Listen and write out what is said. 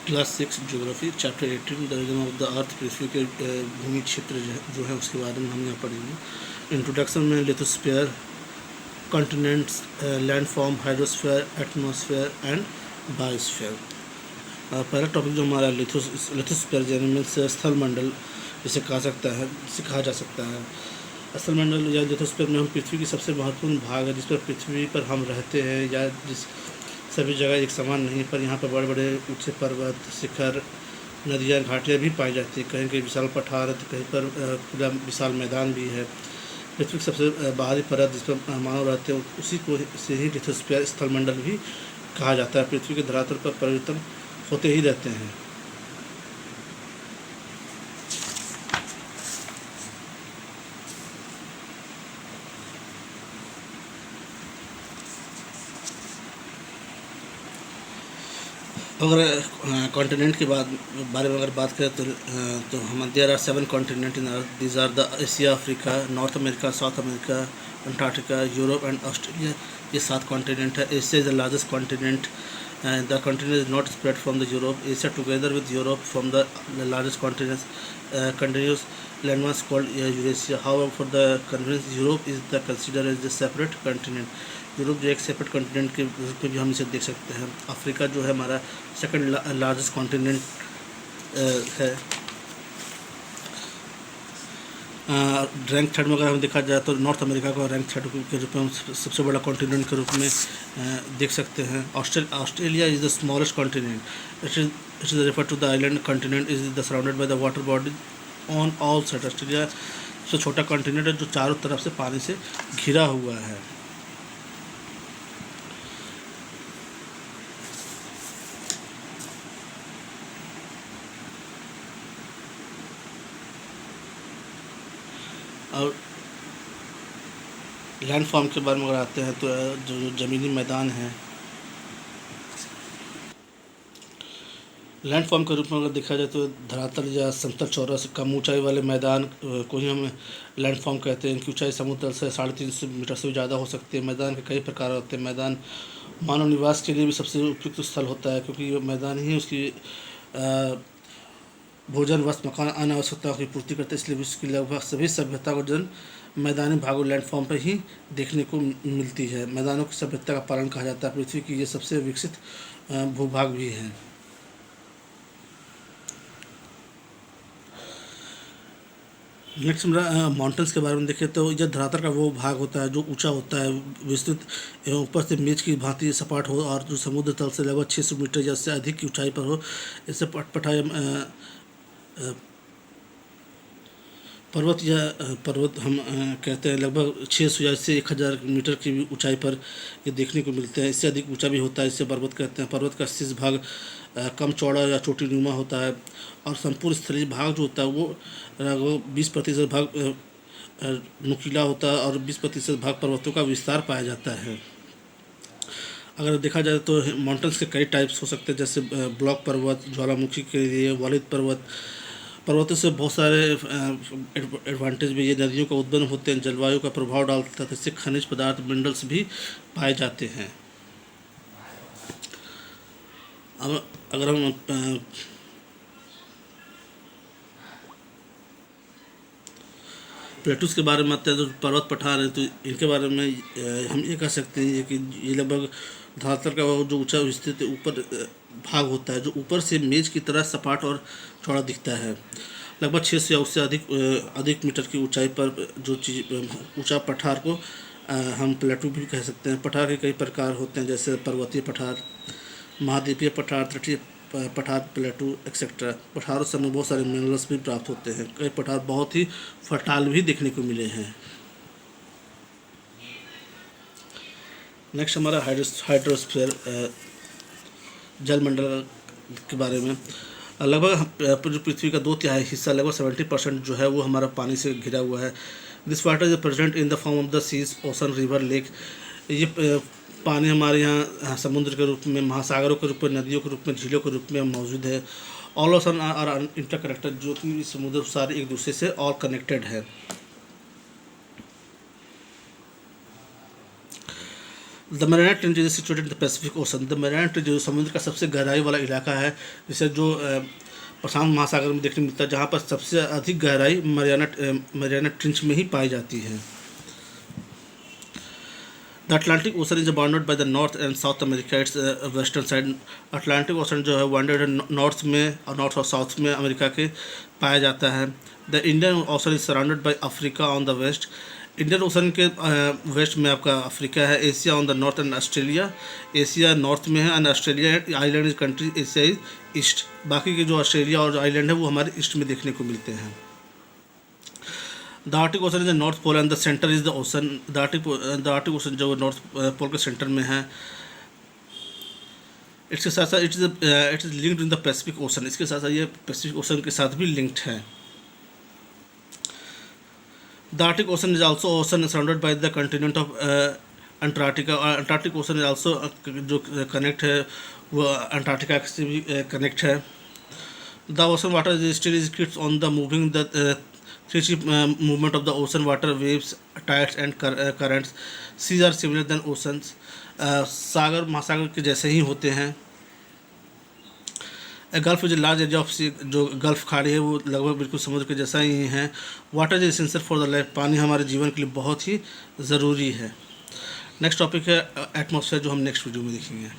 Class 6 geography chapter 18 the region of the earth. पृथ्वी के भूमि क्षेत्र जो है उसके बारे में हम यहाँ पढ़ेंगे। इंट्रोडक्शन में lithosphere, continents, landform, hydrosphere, atmosphere and biosphere. पहला टॉपिक जो हमारा लिथोस्फीयर यानी स्थल मंडल जिसे कहा जा सकता है। स्थल मंडल या लिथोस्फीयर में हम पृथ्वी की सबसे महत्वपूर्ण भाग है जिस पर पृथ्वी पर हम रहते हैं, या जिस सभी जगह एक समान नहीं, पर यहाँ पर बड़े बड़े ऊंचे पर्वत, शिखर, नदियाँ, घाटियाँ भी पाई जाती हैं। कहीं कहीं विशाल पठार है तो कहीं पर खुला विशाल मैदान भी है। पृथ्वी की सबसे बाहरी परत जिस पर मानव रहते हैं उसी को से ही लिथोस्फीयर स्थलमंडल भी कहा जाता है। पृथ्वी के धरातल पर परिवर्तन होते ही रहते हैं। अगर कॉन्टिनेंट के बारे में अगर बात करें तो हम there are 7 continent in earth. These are the Asia, Africa, North America, South America, Antarctica, Europe and Australia. ये 7 कॉन्टिनेंट है। Asia is the largest continent. The continent is not spread from the Europe. Asia together with Europe form the largest continent. Continuous landmass called Eurasia. However, for the convenience, Europe is the considered as the separate continent. Europe जो एक separate continent के रूप में भी हम इसे देख सकते हैं। अफ्रीका जो है हमारा सेकंड लार्जेस्ट कॉन्टिनेंट है। रैंक थर्ड में अगर हम देखा जाए तो नॉर्थ अमेरिका को रैंक थर्ड के रूप में हम सबसे बड़ा कॉन्टिनेंट के रूप में देख सकते हैं। Australia is the smallest continent. It is refer to the island continent is the surrounded by the water body on all side. Australia सबसे छोटा कॉन्टिनेंट है जो चारों तरफ से पानी से घिरा हुआ है। और लैंडफॉर्म के बारे में अगर आते हैं तो जो ज़मीनी मैदान है, लैंडफॉर्म के रूप में अगर देखा जाए तो धरातल या समतल चौड़ा से कम ऊंचाई वाले मैदान को ही हम लैंडफॉर्म कहते हैं। इनकी ऊंचाई समुद्र तल से 350 मीटर से भी ज़्यादा हो सकती है। मैदान के कई प्रकार होते हैं। मैदान मानव निवास के लिए भी सबसे उपयुक्त स्थल होता है क्योंकि ये मैदान ही उसकी भोजन, वस्त्र, मकान, अन्य आवश्यकताओं की पूर्ति करते हैं। इसलिए विश्व की लगभग सभी सभ्यता को जन्म मैदानी भागों लैंडफॉर्म पर ही देखने को मिलती है। मैदानों की सभ्यता का पालन कहा जाता है। पृथ्वी की ये सबसे विकसित भूभाग भी हैं। नेक्स्ट माउंटेन्स के बारे में देखें तो यह धरातल का वो भाग होता है जो ऊंचा होता है, विस्तृत एवं ऊपर से मेज की भांति सपाट हो और जो समुद्र तल से लगभग 600 मीटर या उससे अधिक की ऊंचाई पर हो। इससे पटपटा पर्वत हम कहते हैं। लगभग 600 या से 1000 मीटर की ऊंचाई पर ये देखने को मिलते हैं। इससे अधिक ऊंचा भी होता है, इससे पर्वत कहते हैं। पर्वत का शीर्ष भाग कम चौड़ा या चोटी नुमा होता है और संपूर्ण स्थलीय भाग जो होता है वो लगभग 20% भाग नुकीला होता है और 20% भाग पर्वतों का विस्तार पाया जाता है। अगर देखा जाए तो माउंटेन्स के कई टाइप्स हो सकते हैं, जैसे ब्लॉक पर्वत, ज्वालामुखी के लिए वालिद पर्वत। पर्वतों से बहुत सारे एडवांटेज भी। ये नदियों का उद्गम होते हैं, जलवायु का प्रभाव डालता है, इससे खनिज पदार्थ, मिनरल्स भी पाए जाते हैं। अब अगर हम प्लेटूस के बारे में आते हैं तो पर्वत पठार है, तो इनके बारे में हम ये कह सकते हैं कि ये लगभग धरातल का जो ऊंचा विस्तृत ऊपर भाग होता है जो ऊपर से मेज की तरह सपाट और चौड़ा दिखता है। लगभग 600 या उससे अधिक मीटर की ऊंचाई पर जो चीज़ ऊंचा पठार को हम प्लेटू भी कह सकते हैं। पठार के कई प्रकार होते हैं, जैसे पर्वतीय पठार, महाद्वीपीय पठार, तटीय पठार, प्लेटू एक्सेट्रा। पठारों से हमें बहुत सारे मिनरल्स भी प्राप्त होते हैं। कई पठार बहुत ही फर्टाइल भी देखने को मिले हैं। नेक्स्ट हमारा हाइड्रोस्फीयर जलमंडल के बारे में। लगभग पृथ्वी का 2/3 हिस्सा, लगभग 70% जो है वो हमारा पानी से घिरा हुआ है। This water is present in the form of the seas, ocean, river, lake. ये पानी हमारे यहाँ समुद्र के रूप में, महासागरों के रूप में, नदियों के रूप में, झीलों के रूप में मौजूद है। ऑल ओशन आर इंटरकनेक्टेड, जो कि समुद्र सारे एक दूसरे से ऑल कनेक्टेड है। The Marina trench is situated in the Pacific ocean. The Marina trench जो समुद्र का सबसे गहराई वाला इलाका है, जिसे जो प्रशांत महासागर में देखने मिलता है, जहाँ पर सबसे अधिक गहराई मैरिना ट्रेंच में ही पाई जाती है। The Atlantic ocean is bounded by the north and south America, it's western side. Atlantic ocean जो है बाउंडेड नॉर्थ में और नॉर्थ और साउथ में अमेरिका के पाया जाता है। The Indian ocean is surrounded by Africa on the west. Indian ocean के वेस्ट में आपका अफ्रीका है। Asia on the north and Australia, Asia north में है, and Australia island is country, Asia is east. बाकी के जो ऑस्ट्रेलिया और आइलैंड है वो हमारे ईस्ट में देखने को मिलते हैं। The Arctic ocean is the north pole and the centre is the ocean. The Arctic ocean जो नॉर्थ पोल के सेंटर में है, इसके साथ साथ it is linked in the Pacific ocean, इसके साथ साथ ये पैसिफिक ओशन के साथ भी लिंक्ड है। The Arctic ocean is also ocean surrounded by the continent of Antarctica. Antarctic ocean is also जो कनेक्ट है वो अंटार्कटिका से भी कनेक्ट है। The ocean water still is keeps on the moving the movement of the ocean water waves, tides and currents. Seas are similar than oceans. सागर महासागर के जैसे ही होते हैं। Gulf is large area of sea, जो gulf खाड़ी है वो लगभग बिल्कुल समुद्र के जैसा ही है। Water is essential for the life, पानी हमारे जीवन के लिए बहुत ही ज़रूरी है। नेक्स्ट टॉपिक है एटमॉस्फेयर, जो हम नेक्स्ट वीडियो में देखेंगे।